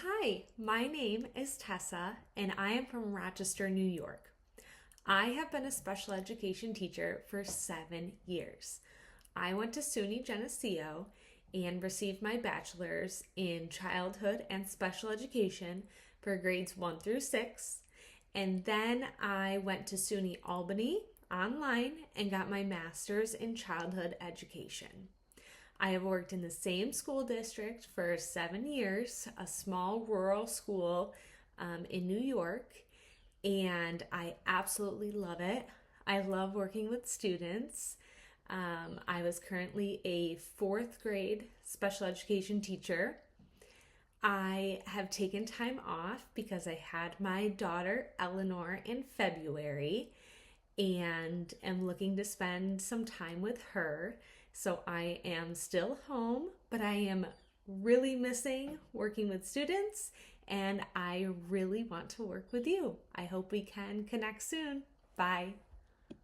Hi, my name is Tessa and I am from Rochester, New York. I have been a special education teacher for 7 years. I went to SUNY Geneseo and received my bachelor's in childhood and special education for grades 1 through 6. And then I went to SUNY Albany online and got my master's in childhood education. I have worked in the same school district for 7 years, a small rural school in New York, and I absolutely love it. I love working with students. I was currently a fourth grade special education teacher. I have taken time off because I had my daughter Eleanor in February and am looking to spend some time with her. So I am still home, but I am really missing working with students and I really want to work with you. I hope we can connect soon. Bye.